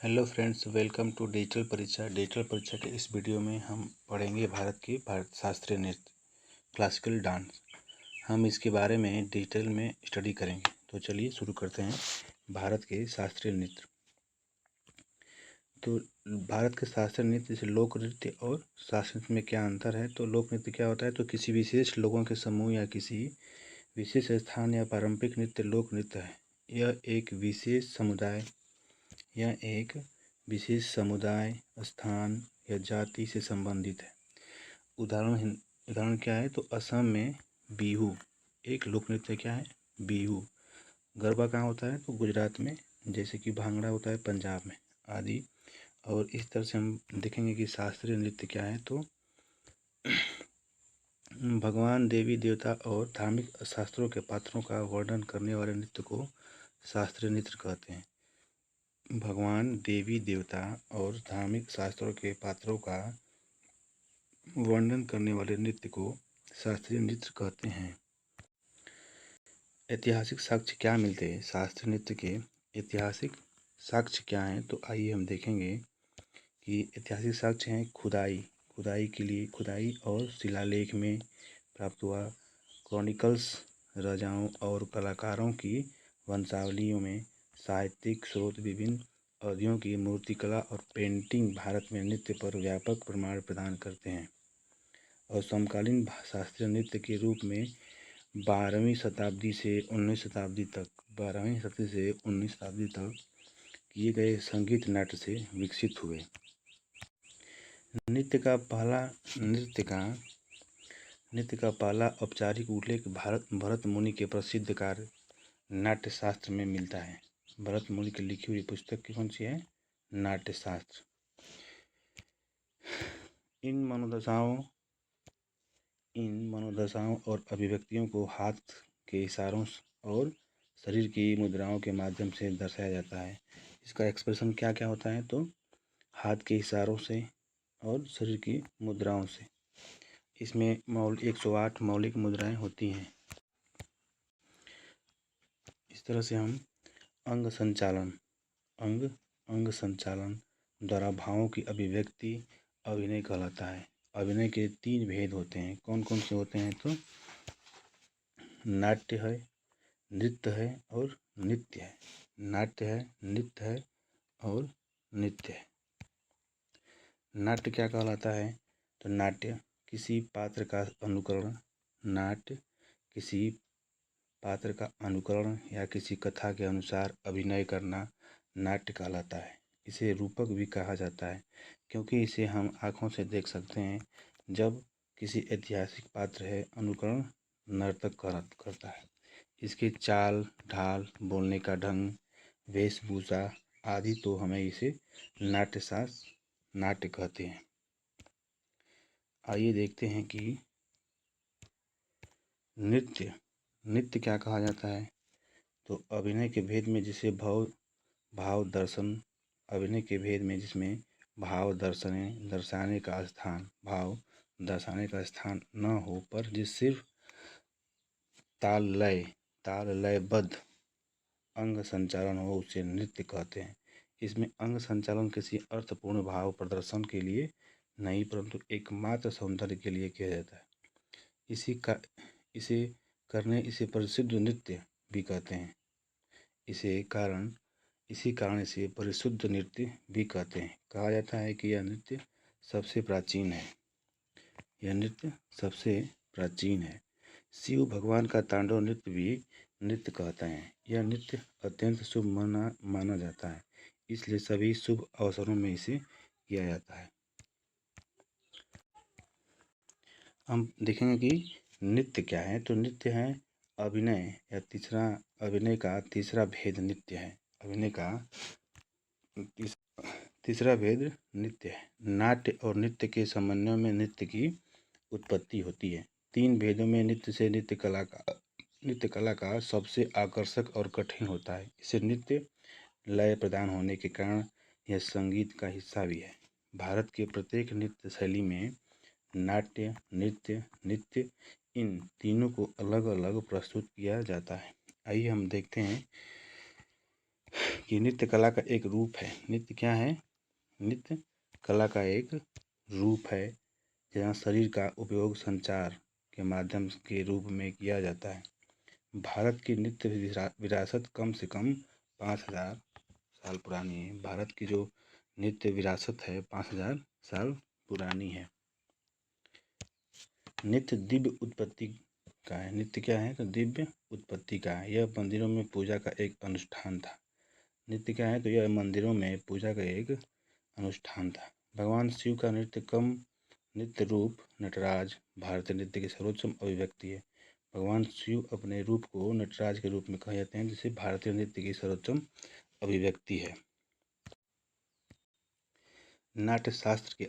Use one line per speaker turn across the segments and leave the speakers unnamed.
Hello friends, welcome to digital Pariksha. Digital Pariksha के इस video में हम पढ़ेंगे भारत शास्त्रीय नृत्य, क्लासिकल डांस। हम इसके बारे में डिटेल में स्टडी करेंगे। तो चलिए शुरू करते हैं। भारत के शास्त्रीय नृत्य। तो भारत के शास्त्रीय नृत्य जैसे लोक नृत्य और शास्त्रीय नृत्य में क्या अंतर है। तो लोक नृत्य क्या होता है, तो किसी विशेष लोगों के समूह या किसी विशेष स्थान या पारंपरिक नृत्य लोक नृत्य है। यह एक विशेष समुदाय, स्थान या जाति से संबंधित है। उदाहरण क्या है, तो असम में बिहू एक लोक नृत्य क्या है, बिहू। गरबा कहाँ होता है, तो गुजरात में। जैसे कि भांगड़ा होता है पंजाब में आदि। और इस तरह से हम देखेंगे कि शास्त्रीय नृत्य क्या है। तो भगवान, देवी देवता और धार्मिक शास्त्रों के पात्रों का वर्णन करने वाले नृत्य को शास्त्रीय नृत्य कहते हैं। भगवान, देवी देवता और धार्मिक शास्त्रों के पात्रों का वर्णन करने वाले नृत्य को शास्त्रीय नृत्य कहते हैं। ऐतिहासिक साक्ष्य क्या मिलते हैं शास्त्रीय नृत्य के? ऐतिहासिक साक्ष्य क्या हैं, तो आइए हम देखेंगे कि ऐतिहासिक साक्ष्य हैं खुदाई और शिलालेख में प्राप्त हुआ। क्रॉनिकल्स, राजाओं और कलाकारों की वंशावलियों में साहित्यिक स्रोत, विभिन्न अवधियों की मूर्तिकला और पेंटिंग भारत में नृत्य पर व्यापक प्रमाण प्रदान करते हैं। और समकालीन शास्त्रीय नृत्य के रूप में 12वीं शताब्दी से 19वीं शताब्दी तक किए गए संगीत नाट्य से विकसित हुए। नृत्य का पहला औपचारिक उल्लेख भरत मुनि के प्रसिद्ध कार्य नाट्यशास्त्र में मिलता है। भरत मुनि की लिखी हुई पुस्तक की कौन सी है, नाट्यशास्त्र। इन मनोदशाओं और अभिव्यक्तियों को हाथ के इशारों और शरीर की मुद्राओं के माध्यम से दर्शाया जाता है। इसका एक्सप्रेशन क्या क्या होता है, तो हाथ के इशारों से और शरीर की मुद्राओं से। इसमें 108 मौलिक मुद्राएं होती हैं। इस तरह से हम अंग संचालन द्वारा भावों की अभिव्यक्ति अभिनय कहलाता है। अभिनय के 3 भेद होते हैं। कौन कौन से होते हैं, तो नाट्य है, नृत्य है और नित्य है। नाट्य है, नृत्य है और नित्य है। नाट्य क्या कहलाता है, तो नाट्य किसी पात्र का अनुकरण या किसी कथा के अनुसार अभिनय करना नाट्य कहलाता है। इसे रूपक भी कहा जाता है क्योंकि इसे हम आँखों से देख सकते हैं। जब किसी ऐतिहासिक पात्र है, अनुकरण नर्तक करता है। इसके चाल ढाल, बोलने का ढंग, वेशभूषा आदि, तो हमें इसे नाट्य कहते हैं। आइए देखते हैं कि नृत्य क्या कहा जाता है। तो अभिनय के भेद में जिसे भाव दर्शन, अभिनय के भेद में जिसमें भाव दर्शाने का स्थान न हो, पर जिस सिर्फ ताल लयबद्ध अंग संचालन हो, उसे नृत्य कहते हैं। इसमें अंग संचालन किसी अर्थपूर्ण भाव प्रदर्शन के लिए नहीं, परंतु एकमात्र सौंदर्य के लिए किया जाता है। इसे परिशुद्ध नृत्य भी कहते हैं। इसी कारण इसे परिशुद्ध नृत्य भी कहते हैं। कहा जाता है कि यह नृत्य सबसे प्राचीन है। शिव भगवान का तांडव नृत्य भी नृत्य कहते हैं। यह नृत्य अत्यंत शुभ माना जाता है, इसलिए सभी शुभ अवसरों में इसे किया जाता है। हम देखेंगे कि नृत्य क्या है। तो नृत्य है अभिनय का तीसरा भेद नृत्य है। अभिनय का तीसरा भेद नृत्य है। नाट्य और नृत्य के समन्वय में नृत्य की उत्पत्ति होती है। 3 भेदों में नृत्य कला का सबसे आकर्षक और कठिन होता है। इसे नृत्य लय प्रदान होने के कारण यह संगीत का हिस्सा भी है। भारत के प्रत्येक नृत्य शैली में नाट्य, नृत्य इन तीनों को अलग अलग प्रस्तुत किया जाता है। आइए हम देखते हैं कि नृत्य कला का एक रूप है। नृत्य क्या है? नृत्य कला का एक रूप है जहाँ शरीर का उपयोग संचार के माध्यम के रूप में किया जाता है। भारत की नृत्य विरासत कम से कम 5000 साल पुरानी है। भारत की जो नृत्य विरासत है 5000 साल पुरानी है। नृत्य दिव्य उत्पत्ति का है। नृत्य क्या है? तो दिव्य उत्पत्ति का है। यह मंदिरों में पूजा का एक अनुष्ठान था। नृत्य क्या है? तो यह मंदिरों में पूजा का एक अनुष्ठान था। भगवान शिव का नृत्य रूप नटराज भारतीय नृत्य की सर्वोच्च अभिव्यक्ति है। भगवान शिव अपने रूप को नटराज के रूप में कहे जाते हैं, जिसे भारतीय नृत्य की सर्वोच्च अभिव्यक्ति है। नाट्यशास्त्र के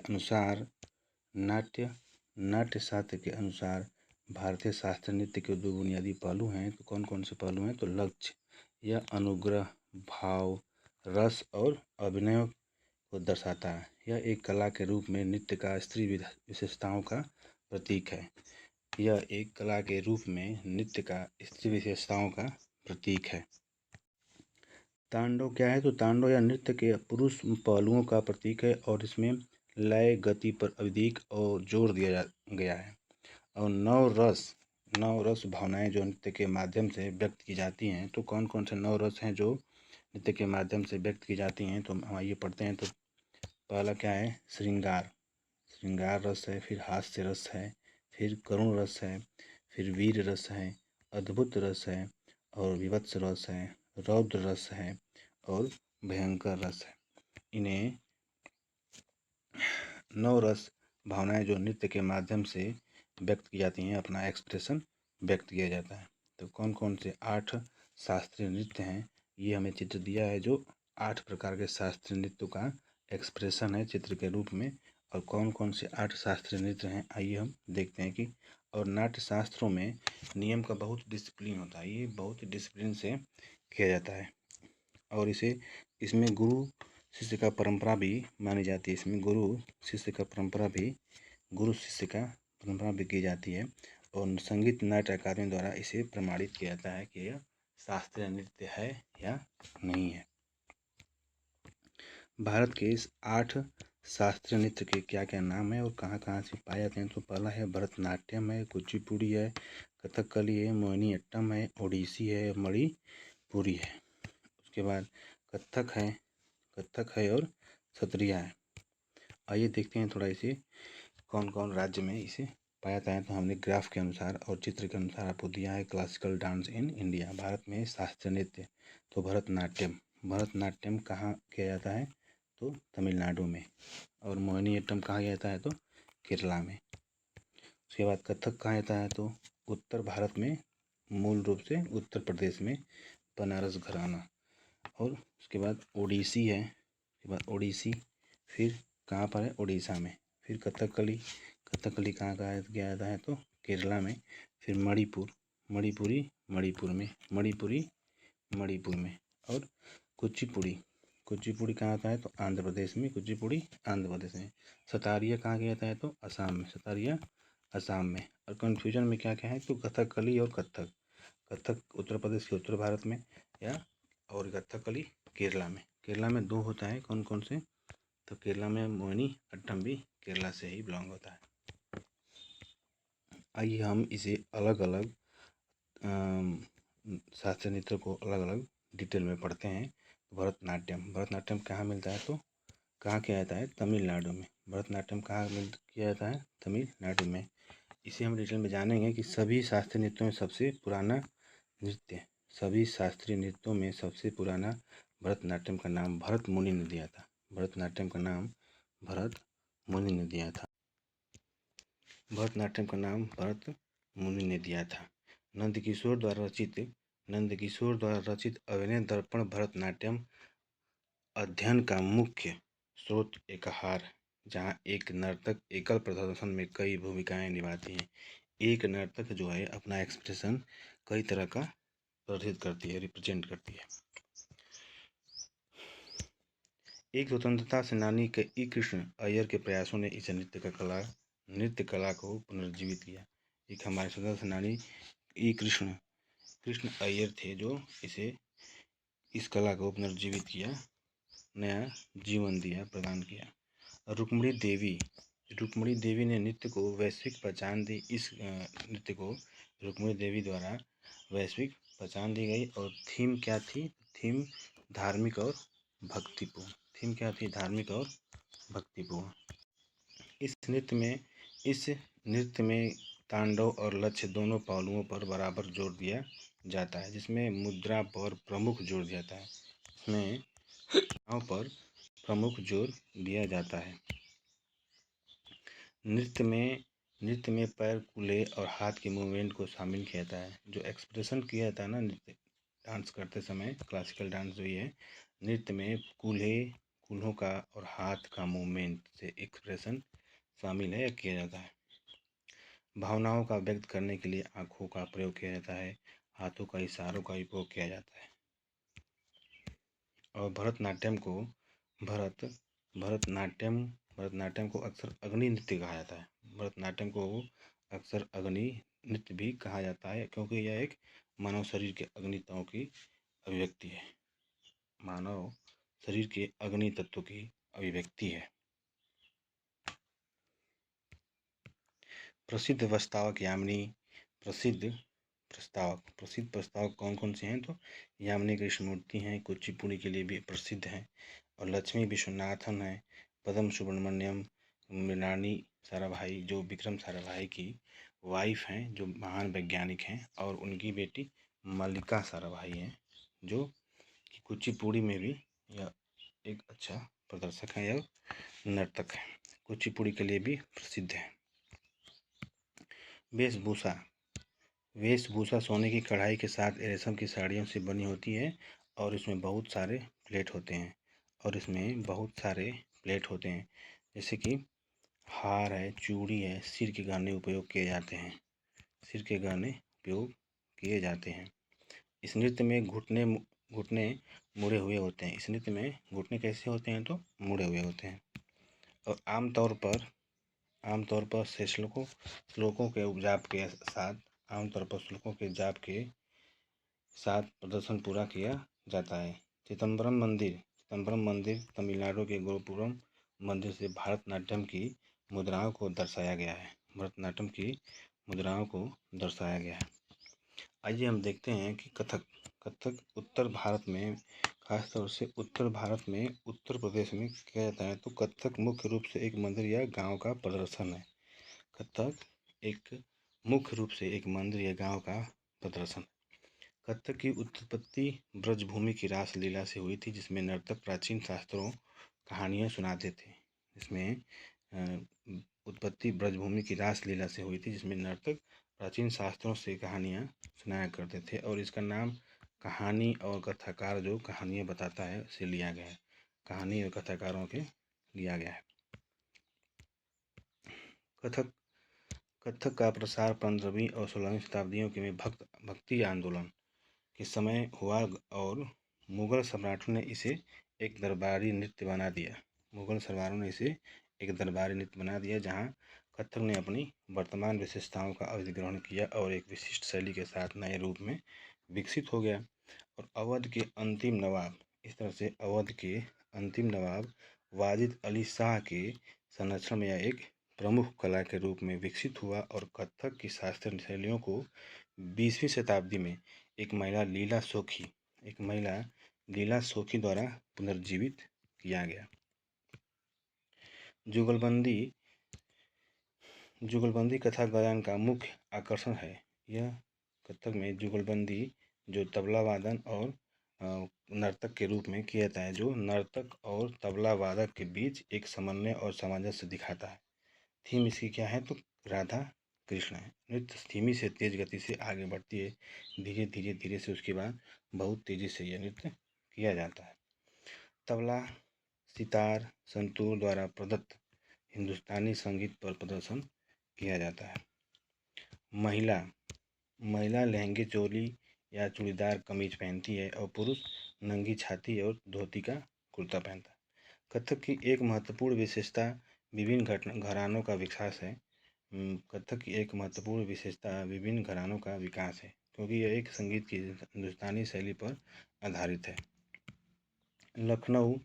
अनुसार भारतीय शास्त्रीय नृत्य के दो बुनियादी पहलू हैं। तो कौन कौन से पहलू हैं? तो लक्ष्य, यह अनुग्रह, भाव, रस और अभिनय को दर्शाता है। यह एक कला के रूप में नृत्य का स्त्री विशेषताओं का प्रतीक है। यह एक कला के रूप में नृत्य का स्त्री विशेषताओं का प्रतीक है। तांडव क्या है? तो तांडव या नृत्य के पुरुष पहलुओं का प्रतीक है और इसमें लय, गति पर अधिक और जोर दिया गया है। और नौ रस भावनाएं जो नृत्य के माध्यम से व्यक्त की जाती हैं। तो कौन कौन से 9 रस हैं जो नृत्य के माध्यम से व्यक्त की जाती हैं? तो हम आइए पढ़ते हैं। तो पहला क्या है? श्रृंगार रस है, फिर हास्य रस है, फिर करुण रस है, फिर वीर रस है, अद्भुत रस है और विभत्स रस है, रौद्र रस है और भयंकर रस है। इन्हें 9 रस भावनाएं जो नृत्य के माध्यम से व्यक्त की जाती हैं, अपना एक्सप्रेशन व्यक्त किया जाता है। तो कौन कौन से 8 शास्त्रीय नृत्य हैं? ये हमें चित्र दिया है जो 8 प्रकार के शास्त्रीय नृत्यों का एक्सप्रेशन है चित्र के रूप में। और कौन कौन से 8 शास्त्रीय नृत्य हैं, आइए हम देखते हैं कि। और नाट्य शास्त्रों में नियम का बहुत डिसिप्लिन होता है। ये बहुत डिसिप्लिन से किया जाता है और इसमें गुरु शिष्य का परंपरा भी मानी जाती है। इसमें गुरु शिष्य का परंपरा भी की जाती है और संगीत नाट्य अकादमी द्वारा इसे प्रमाणित किया जाता है कि यह शास्त्रीय नृत्य है या नहीं है। भारत के इस 8 शास्त्रीय नृत्य के क्या क्या नाम है और कहाँ कहाँ से पाए जाते हैं? तो पहला है भरतनाट्यम है, कुचिपुड़ी है, कथकली है, मोहिनीअट्टम है, ओडिसी है, मणिपुरी है। उसके बाद कथक है और सत्रिया है। आइए देखते हैं थोड़ा इसे कौन कौन राज्य में इसे पाया जाता है। तो हमने ग्राफ के अनुसार और चित्र के अनुसार आपको दिया है classical dance in India. Bharat में शास्त्रीय नृत्य तो भरतनाट्यम कहाँ किया जाता है? तो तमिलनाडु में। और मोहिनीअट्टम कहाँ जाता है? तो केरला में। उसके बाद कथक कहाँ जाता है? तो उत्तर भारत में, मूल रूप से उत्तर प्रदेश में, बनारस घराना। और उसके बाद ओडिसी है, फिर कहाँ पर है? उड़ीसा में। फिर कथकली कहाँ किया जाता है? तो केरला में। फिर मणिपुर में। और कुचिपुड़ी कहाँ आता है? तो आंध्र प्रदेश में। सतारिया कहाँ किया जाता है? तो असम में। और कन्फ्यूजन में क्या क्या है? तो कथकली और कथक उत्तर प्रदेश के उत्तर भारत में और कथकली केरला में 2 होता है। कौन कौन से? तो केरला में मोहिनीअट्टम भी केरला से ही बिलोंग होता है। आइए हम इसे अलग अलग शास्त्रीय नृत्य को अलग अलग डिटेल में पढ़ते हैं। भरतनाट्यम कहाँ मिलता है? तो कहाँ किया जाता है? तमिलनाडु में। भरतनाट्यम कहाँ किया जाता है? तमिलनाडु में। इसे हम डिटेल में जानेंगे कि सभी शास्त्रीय नृत्यों में सबसे पुराना भरतनाट्यम का नाम भरत मुनि ने दिया था। भरतनाट्यम का नाम भरत मुनि ने दिया था। नंदकिशोर द्वारा रचित अभिनय दर्पण भरतनाट्यम अध्ययन का मुख्य स्रोत एक हार, जहाँ एक नर्तक एकल प्रदर्शन में कई भूमिकाएं निभाती हैं। एक नर्तक जो है अपना एक्सप्रेशन कई तरह का रिप्रेजेंट करती है। एक स्वतंत्रता सेनानी के ई कृष्ण अय्यर के प्रयासों ने इस नृत्य कला को पुनर्जीवित किया। एक हमारे स्वतंत्रता सेनानी ई कृष्ण अय्यर थे जो इसे इस कला को पुनर्जीवित किया, नया जीवन दिया, प्रदान किया। रुक्मिणी देवी ने नृत्य को वैश्विक पहचान दी। इस नृत्य को रुक्मिणी देवी द्वारा वैश्विक पहचान दी गई। और थीम क्या थी? थीम धार्मिक और भक्तिपूर्ण। थीम क्या थी? धार्मिक और भक्तिपूर्ण। इस नृत्य में तांडव और लक्ष्य दोनों पहलुओं पर बराबर जोर दिया जाता है, जिसमें मुद्रा पर प्रमुख जोर दिया जाता है। इसमें पर प्रमुख जोर दिया जाता है। नृत्य में पैर, कूल्हे और हाथ के मूवमेंट को शामिल किया जाता है। जो एक्सप्रेशन किया जाता है ना नृत्य डांस करते समय, क्लासिकल डांस जो ये है, नृत्य में कूल्हों का और हाथ का मूवमेंट से एक्सप्रेशन शामिल है या किया जाता है। भावनाओं का व्यक्त करने के लिए आँखों का प्रयोग किया जाता है, हाथों का इशारों का उपयोग किया जाता है। और भरतनाट्यम को अक्सर अग्नि नृत्य कहा जाता है। भरतनाट्यम को अक्सर अग्नि नृत्य भी कहा जाता है, क्योंकि यह एक मानव शरीर के अग्नि तत्वों की अभिव्यक्ति है। मानव शरीर के अग्नि तत्व की अभिव्यक्ति है। प्रसिद्ध प्रस्तावक यामिनी। प्रसिद्ध प्रस्तावक कौन कौन से हैं? तो यामिनी कृष्णमूर्ति हैं, कुचिपुड़ी के लिए भी प्रसिद्ध हैं, और लक्ष्मी विश्वनाथन हैं, पद्म सुब्रमण्यम, मृणाली साराभाई जो विक्रम साराभाई की वाइफ हैं, जो महान वैज्ञानिक हैं, और उनकी बेटी मल्लिका साराभाई हैं, जो कि कुचिपुड़ी में भी यह एक अच्छा प्रदर्शक है या नर्तक है। कुचिपुड़ी के लिए भी प्रसिद्ध है। वेशभूषा सोने की कढ़ाई के साथ रेशम की साड़ियों से बनी होती है, और इसमें बहुत सारे प्लेट होते हैं। जैसे कि हार है, चूड़ी है, सिर के गहने उपयोग किए जाते हैं। इस नृत्य में घुटने मुड़े हुए होते हैं। इस नृत्य में घुटने कैसे होते हैं? तो मुड़े हुए होते हैं। और आमतौर पर श्लोकों के साथ प्रदर्शन पूरा किया जाता है। चिदम्बरम मंदिर तमिलनाडु के गोपुरम मंदिर से भरतनाट्यम की मुद्राओं को दर्शाया गया है। आइए हम देखते हैं कि कथक उत्तर भारत में, खासतौर से उत्तर प्रदेश में किया जाता है। तो कथक मुख्य रूप से एक मंदिर या गांव का प्रदर्शन है। कथक की उत्पत्ति ब्रजभूमि की रासलीला से हुई थी, जिसमें नर्तक प्राचीन शास्त्रों कहानियाँ सुनाते थे। उत्पत्ति ब्रजभूमि की रासलीला से हुई थी, जिसमें नर्तक प्राचीन शास्त्रों से कहानियाँ सुनाया करते थे, और इसका नाम कहानी और कथाकार जो कहानियाँ बताता है उसे लिया गया है। कहानी और कथाकारों के लिया गया है। कथक का प्रसार 15वीं और 16वीं शताब्दियों के में भक्ति आंदोलन के समय हुआ, और मुगल सम्राटों ने इसे एक दरबारी नृत्य बना दिया। जहां कथक ने अपनी वर्तमान विशेषताओं का अधिग्रहण किया और एक विशिष्ट शैली के साथ नए रूप में विकसित हो गया। और अवध के अंतिम नवाब वाजिद अली शाह के संरक्षण में यह एक प्रमुख कला के रूप में विकसित हुआ। और कथक की शास्त्रीय शैलियों को 20वीं शताब्दी में एक महिला लीला सोखी द्वारा पुनर्जीवित किया गया। जुगलबंदी कथा गायन का मुख्य आकर्षण है। यह कथक में जुगलबंदी जो तबला वादन और नर्तक के रूप में किया जाता है, जो नर्तक और तबला वादक के बीच एक समन्वय और सामंजस्य दिखाता है। थीम इसकी क्या है? तो राधा कृष्ण है। नृत्य धीमी से तेज गति से आगे बढ़ती है, धीरे से उसके बाद बहुत तेजी से यह नृत्य किया जाता है। तबला, सितार, संतूर द्वारा प्रदत्त हिंदुस्तानी संगीत पर प्रदर्शन किया जाता है। महिला लहंगे, चोली या चूड़ीदार कमीज पहनती है, और पुरुष नंगी छाती और धोती का कुर्ता पहनता है। कथक की एक महत्वपूर्ण विशेषता विभिन्न घरानों का विकास है। क्योंकि यह एक संगीत की हिंदुस्तानी शैली पर आधारित है। लखनऊ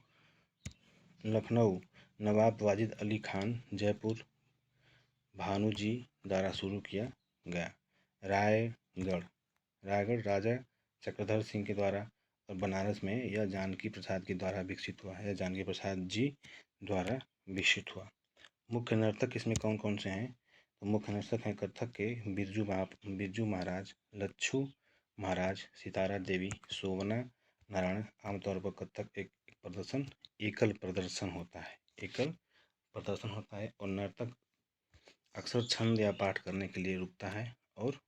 लखनऊ नवाब वाजिद अली खान जयपुर भानुजी द्वारा शुरू किया गया। रायगढ़ राजा चक्रधर सिंह के द्वारा और बनारस में यह जानकी प्रसाद के द्वारा विकसित हुआ है। यह जानकी प्रसाद जी द्वारा विकसित हुआ। मुख्य नर्तक इसमें कौन कौन से हैं? तो मुख्य नर्तक हैं कथक के बिरजू महाराज, लच्छू महाराज, सितारा देवी, शोभना नारायण। आमतौर पर कथक एक एकल प्रदर्शन होता है और नर्तक अक्सर छंद या पाठ करने के लिए रुकता है और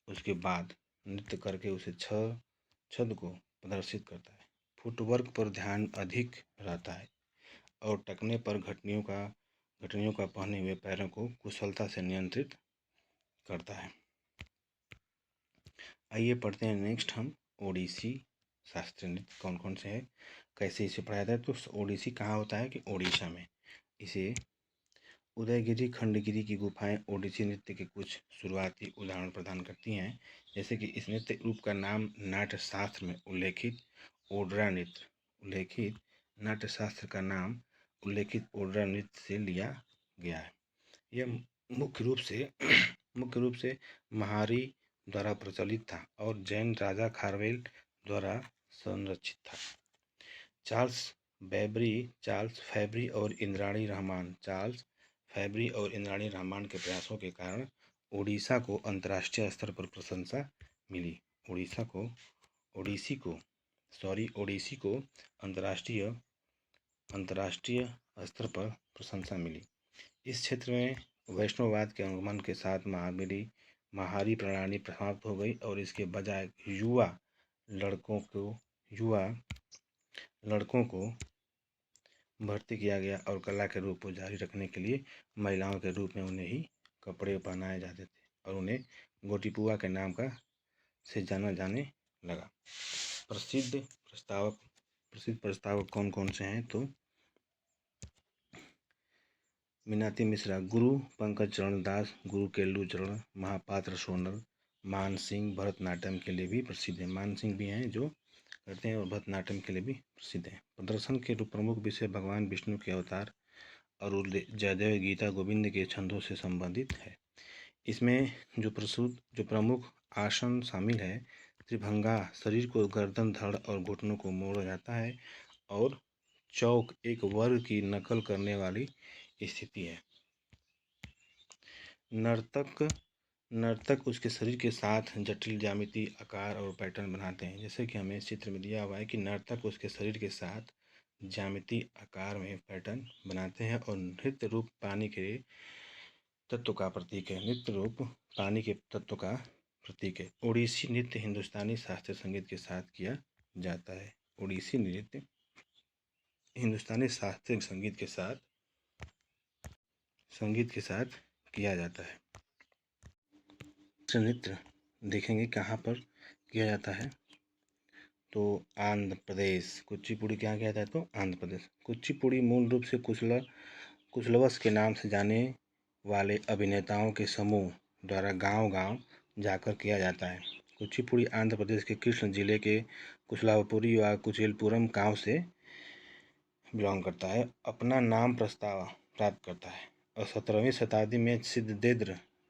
उसके बाद नृत्य करके उसे छंद को प्रदर्शित करता है। फुटवर्क पर ध्यान अधिक रहता है और टखने पर घुटनियों का पहने हुए पैरों को कुशलता से नियंत्रित करता है। आइए पढ़ते हैं नेक्स्ट हम ओडिसी शास्त्रीय नृत्य कौन कौन से हैं, कैसे इसे पढ़ाया जाता है। तो ओडिसी कहाँ होता है कि ओडिशा में। इसे उदयगिरी खंडगिरी की गुफाएं ओडिसी नृत्य के कुछ शुरुआती उदाहरण प्रदान करती हैं। जैसे कि इस नृत्य रूप का नाम नाट्यशास्त्र में उल्लेखित ओड्रा नृत्य से लिया गया है। यह मुख्य रूप से महारी द्वारा प्रचलित था और जैन राजा खारवेल द्वारा संरक्षित था। चार्ल्स फैब्री और इंद्राणी रहमान के प्रयासों के कारण ओडिशा को अंतर्राष्ट्रीय स्तर पर प्रशंसा मिली। ओडिसी को अंतर्राष्ट्रीय स्तर पर प्रशंसा मिली। इस क्षेत्र में वैष्णववाद के आगमन के साथ महारी प्रणाली समाप्त हो गई और इसके बजाय युवा लड़कों को भर्ती किया गया और कला के रूप को जारी रखने के लिए महिलाओं के रूप में उन्हें ही कपड़े पहनाए जाते थे और उन्हें गोटीपुआ के नाम से जाना जाने लगा। प्रसिद्ध प्रस्तावक कौन कौन से हैं? तो मीनाती मिश्रा, गुरु पंकज चरण दास, गुरु केल्लू चरण, महापात्र सोनल, मानसिंह भरतनाट्यम के लिए भी प्रसिद्ध है। मानसिंह भी हैं जो करते हैं और भरतनाट्यम के लिए भी प्रसिद्ध है। प्रदर्शन के प्रमुख विषय भगवान विष्णु के अवतार और जयदेव गीता गोविंद के छंदों से संबंधित है। इसमें जो प्रमुख आसन शामिल है, त्रिभंगा शरीर को गर्दन धड़ और घुटनों को मोड़ा जाता है और चौक एक वर्ग की नकल करने वाली स्थिति है। नर्तक उसके शरीर के साथ जटिल ज्यामिति आकार और पैटर्न बनाते हैं। जैसे कि हमें इस चित्र में दिया हुआ है कि नर्तक उसके शरीर के साथ ज्यामिति आकार में पैटर्न बनाते हैं और नृत्य रूप पानी के तत्व का प्रतीक है। ओडिसी नृत्य हिंदुस्तानी शास्त्रीय संगीत के साथ किया जाता है। ओडिसी नृत्य हिंदुस्तानी शास्त्रीय संगीत के साथ किया जाता है। नृत्य देखेंगे कहाँ पर किया जाता है। तो आंध्र प्रदेश कुचिपुड़ी क्या किया जाता है? तो आंध्र प्रदेश। कुचिपुड़ी मूल रूप से कुशलवस के नाम से जाने वाले अभिनेताओं के समूह द्वारा गांव-गांव जाकर किया जाता है। कुचिपुड़ी आंध्र प्रदेश के कृष्ण जिले के कुशलापुरी व कुचेलपुरम गांव से बिलोंग करता है। अपना नाम प्राप्त करता है और 17वीं शताब्दी में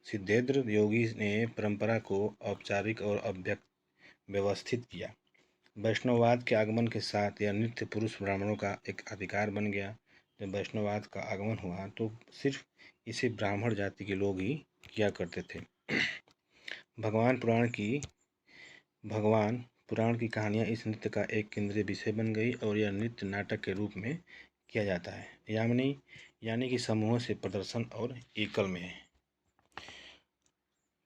सिद्धेंद्र योगी ने परंपरा को औपचारिक और व्यवस्थित किया। वैष्णववाद के आगमन के साथ यह नृत्य पुरुष ब्राह्मणों का एक अधिकार बन गया। जब वैष्णववाद का आगमन हुआ तो सिर्फ इसे ब्राह्मण जाति के लोग ही किया करते थे। भगवान पुराण की कहानियाँ इस नृत्य का एक केंद्रीय विषय बन गई और यह नृत्य नाटक के रूप में किया जाता है, यानी कि समूहों से प्रदर्शन और एकल में है।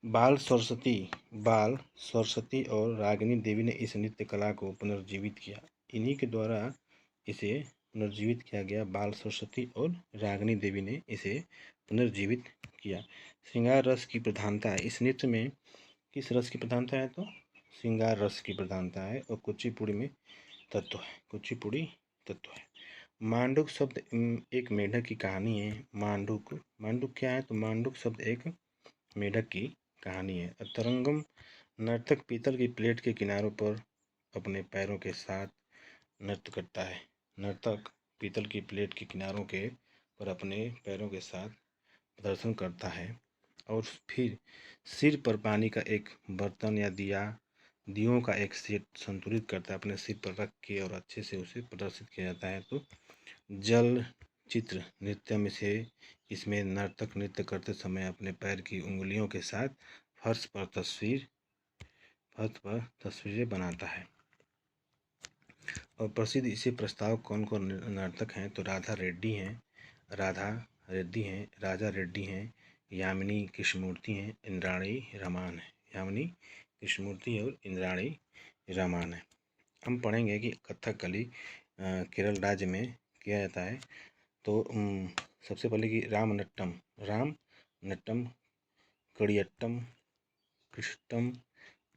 बाल सरस्वती और रागिनी देवी ने इस नृत्य कला को पुनर्जीवित किया। इन्हीं के द्वारा इसे पुनर्जीवित किया गया। बाल सरस्वती और रागिनी देवी ने इसे पुनर्जीवित किया। श्रृंगार रस की प्रधानता है। इस नृत्य में किस रस की प्रधानता है? तो श्रृंगार रस की प्रधानता है और कुचिपुड़ी तत्व है। मांडुक शब्द एक मेढक की कहानी है। मांडुक क्या है? तो मांडुक शब्द एक मेढक की कहानी है। तरंगम नर्तक पीतल की प्लेट के किनारों पर अपने पैरों के साथ नृत्य करता है। नर्तक पीतल की प्लेट के किनारों के पर अपने पैरों के साथ प्रदर्शन करता है और फिर सिर पर पानी का एक बर्तन या दियों का एक सेट संतुलित करता है अपने सिर पर रख के और अच्छे से उसे प्रदर्शित किया जाता है। तो जल चित्र नृत्य में से इसमें नर्तक नृत्य करते समय अपने पैर की उंगलियों के साथ फर्श पर तस्वीरें बनाता है। और प्रसिद्ध इसे प्रस्ताव कौन कौन नर्तक हैं तो राधा रेड्डी हैं, राजा रेड्डी हैं, यामिनी कृष्णमूर्ति हैं, इंद्राणी रमान है। यामिनी कृष्णमूर्ति और इंद्राणी रमान है। हम पढ़ेंगे कि कथकली केरल राज्य में किया जाता है। तो सबसे पहले कि राम नट्टम, कड़ियट्टम, कृष्णम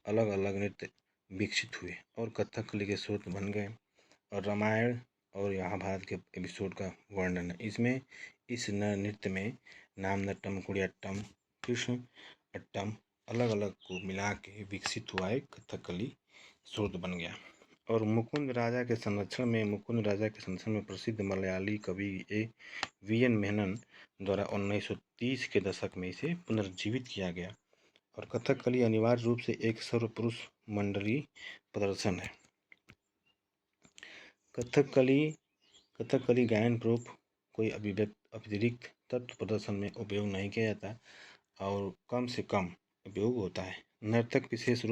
अलग अलग नृत्य विकसित हुए और कथकली के स्रोत बन गए। और रामायण और महाभारत के एपिसोड का वर्णन है इसमें। इस नृत्य में नाम नट्टम, कुड़ियाट्टम, कृष्ण अट्टम अलग अलग को मिला के विकसित हुआ एक कथकली स्रोत बन गया। और मुकुंद राजा के संरक्षण में प्रसिद्ध मलयाली कवि वी.एन. मेनन द्वारा 1930 के दशक में इसे पुनर्जीवित किया गया। और कथकली अनिवार्य रूप से एक सर्वपुरुष मंडली प्रदर्शन है। कथकली गायन पूर्व कोई अतिरिक्त तत्व प्रदर्शन में उपयोग नहीं किया जाता और कम से कम उपयोग होता है। नर्तक विशेष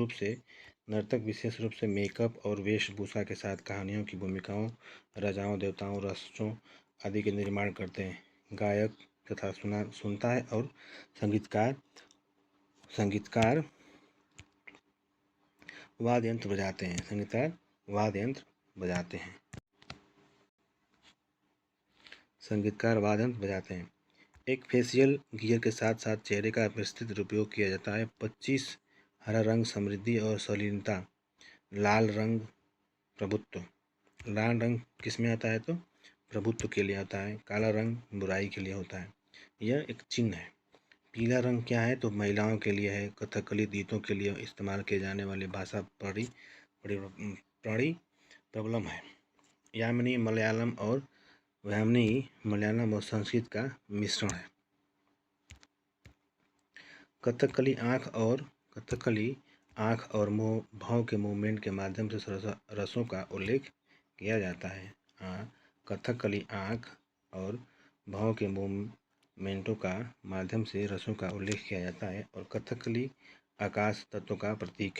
रूप से मेकअप और वेशभूषा के साथ कहानियों की भूमिकाओं, राजाओं, देवताओं, राष्ट्रों आदि के निर्माण करते हैं। गायक तथा सुनता है और संगीतकार वाद्य यंत्र बजाते हैं। एक फेशियल गियर के साथ साथ चेहरे का विस्तृत उपयोग किया जाता है। 25 हरा रंग समृद्धि और शालीनता, लाल रंग प्रभुत्व। लाल रंग किस में आता है तो प्रभुत्व के लिए आता है। काला रंग बुराई के लिए होता है, यह एक चिन्ह है। पीला रंग क्या है तो महिलाओं के लिए है। कथकली गीतों के लिए इस्तेमाल किए जाने वाली भाषा प्रबलम है। यामिनी मलयालम और संस्कृत का मिश्रण है। कथकली आँख और भाव के मूवमेंट के माध्यम से रसों का उल्लेख किया जाता है। कथकली आँख और भाव के मूवमेंटों का माध्यम से रसों का उल्लेख किया जाता है। और कथकली आकाश तत्व का प्रतीक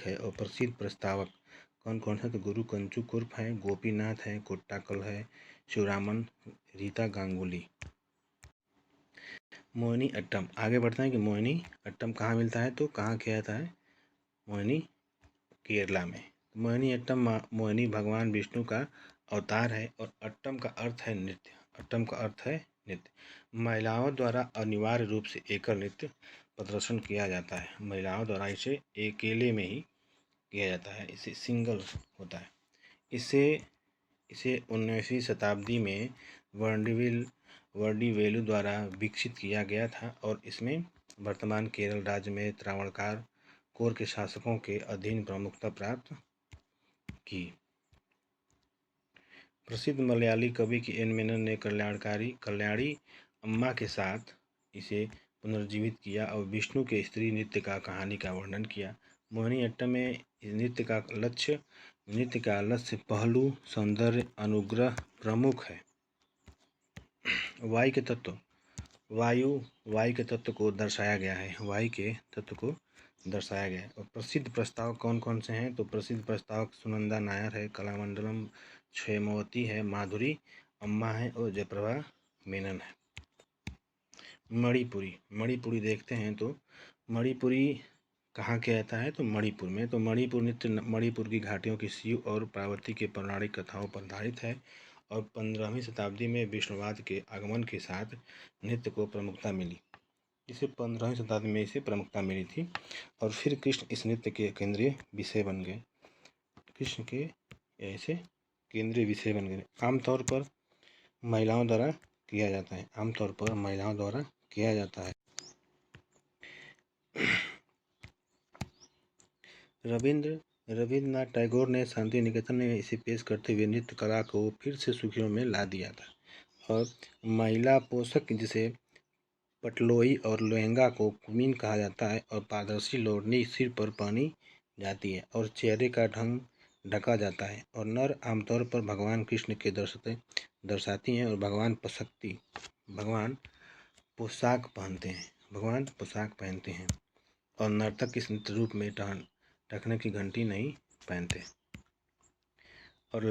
है। और प्रसिद्ध प्रस्तावक कौन कौन है तो गुरु कंचु कुर्प है, गोपीनाथ है, कोट्टाकल है, शिवरामन, रीता गांगुली। मोहिनी अट्टम आगे बढ़ते हैं कि मोहिनी अट्टम कहाँ मिलता है तो कहाँ किया जाता है मोहिनी केरला में। मोहिनी अट्टम मोहिनी भगवान विष्णु का अवतार है और अट्टम का अर्थ है नृत्य। महिलाओं द्वारा अनिवार्य रूप से एकल नृत्य प्रदर्शन किया जाता है। महिलाओं द्वारा इसे अकेले में ही किया जाता है, इसे सिंगल होता है। इसे 19वीं शताब्दी में वर्डीवेलु द्वारा विकसित किया गया था और इसमें वर्तमान केरल राज्य में त्रावणकोर कोर के शासकों के अधीन प्रमुखता प्राप्त की। प्रसिद्ध मलयाली कवि की एन मेनन ने कल्याणी अम्मा के साथ इसे पुनर्जीवित किया और विष्णु के स्त्री नृत्य का कहानी का वर्णन किया। मोहिनीअट्टम में नृत्य का लक्ष्य पहलू सौंदर्य अनुग्रह प्रमुख है। वायु के तत्व को दर्शाया गया है। और प्रसिद्ध प्रस्तावक कौन कौन से हैं तो प्रसिद्ध प्रस्तावक सुनंदा नायर है, कलामंडलम क्षेमवती है, माधुरी अम्मा है और जयप्रभा मेनन है। मणिपुरी देखते हैं तो मणिपुरी कहाँ किया जाता है तो मणिपुर में। तो मणिपुर नृत्य मणिपुर की घाटियों की शिव और पार्वती के पौराणिक कथाओं पर आधारित है और 15वीं शताब्दी में विष्णुवाद के आगमन के साथ नृत्य को प्रमुखता मिली। इसे 15वीं शताब्दी में इसे प्रमुखता मिली थी और फिर कृष्ण इस नृत्य के केंद्रीय विषय बन गए। आमतौर पर महिलाओं द्वारा किया जाता है। रविन्द्रनाथ टैगोर ने शांति निकेतन में इसे पेश करते हुए नृत्य कला को फिर से सुर्खियों में ला दिया था। और महिला पोशाक जिसे पटलोई और लहंगा को कुमीन कहा जाता है और पारदर्शी लोढ़नी सिर पर पहनी जाती है और चेहरे का ढंग ढका जाता है। और नर आमतौर पर भगवान कृष्ण के दर्शाती हैं और भगवान पोशाक पहनते हैं और नर्तक इस नृत्य रूप में टखने की घंटी नहीं पहनते। और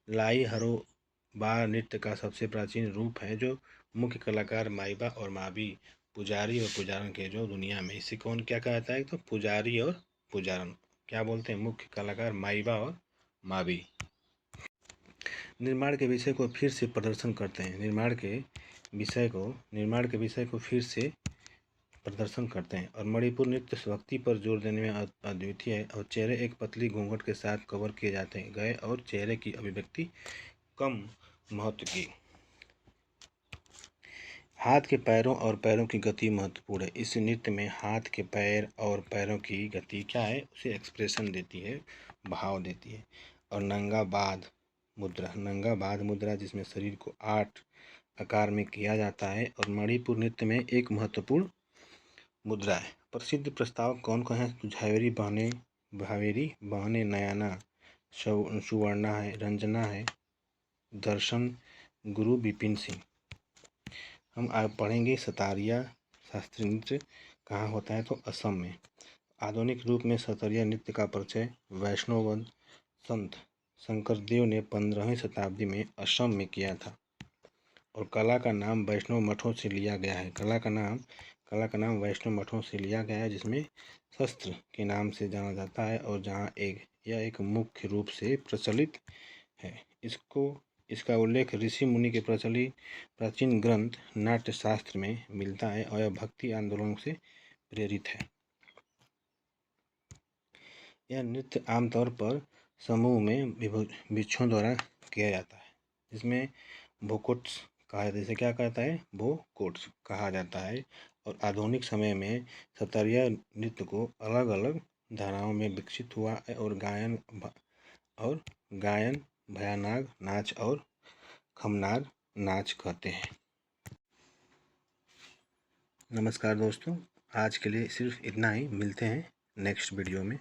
लाई हरोबा नृत्य का सबसे प्राचीन रूप है जो मुख्य कलाकार माईबा और मावी पुजारी और पुजारन के जो दुनिया में इसे कौन क्या कहता है तो पुजारी और पुजारन क्या बोलते हैं मुख्य कलाकार माईबा और मावी निर्माण के विषय को फिर से प्रदर्शन करते हैं। निर्माण के विषय को फिर से प्रदर्शन करते हैं। और मणिपुर नृत्य भक्ति पर जोर देने में अद्वितीय है और चेहरे एक पतली घूंघट के साथ कवर किए जाते गए और चेहरे की अभिव्यक्ति कम महत्व की। हाथ के पैरों और पैरों की गति महत्वपूर्ण है। इस नृत्य में हाथ के पैर और पैरों की गति क्या है उसे एक्सप्रेशन देती है, भाव देती है। और नंगा बाध मुद्रा जिसमें शरीर को 8 आकार में किया जाता है और मणिपुर नृत्य में एक महत्वपूर्ण मुद्रा है। प्रसिद्ध प्रस्तावक कौन कौन है? झावेरी बहने नयाना सुवर्णा है, रंजना है, दर्शन, गुरु बिपिन सिंह। हम आज पढ़ेंगे सतारिया शास्त्रीय नृत्य कहाँ होता है तो असम में। आधुनिक रूप में सतारिया नृत्य का परिचय वैष्णव संत शंकरदेव ने 15वीं शताब्दी में असम में किया था। और कला का नाम वैष्णव मठों से लिया गया है। कला का नाम वैष्णव मठों से लिया गया है जिसमें शस्त्र के नाम से जाना जाता है और जहाँ यह एक मुख्य रूप से प्रचलित है। इसका उल्लेख ऋषि मुनि के प्राचीन ग्रंथ नाट्य शास्त्र में मिलता है और यह भक्ति आंदोलन से प्रेरित है। यह नृत्य आमतौर पर समूह में भिक्षुओं द्वारा किया जाता है जिसमें भोकोट्स कहा जाता है। इसे क्या कहता है? भोकोट्स कहा जाता है। और आधुनिक समय में सतारिया नृत्य को अलग अलग धाराओं में विकसित हुआ है और गायन भयानाग नाच और खमनार नाच कहते हैं। नमस्कार दोस्तों, आज के लिए सिर्फ इतना ही। मिलते हैं नेक्स्ट वीडियो में।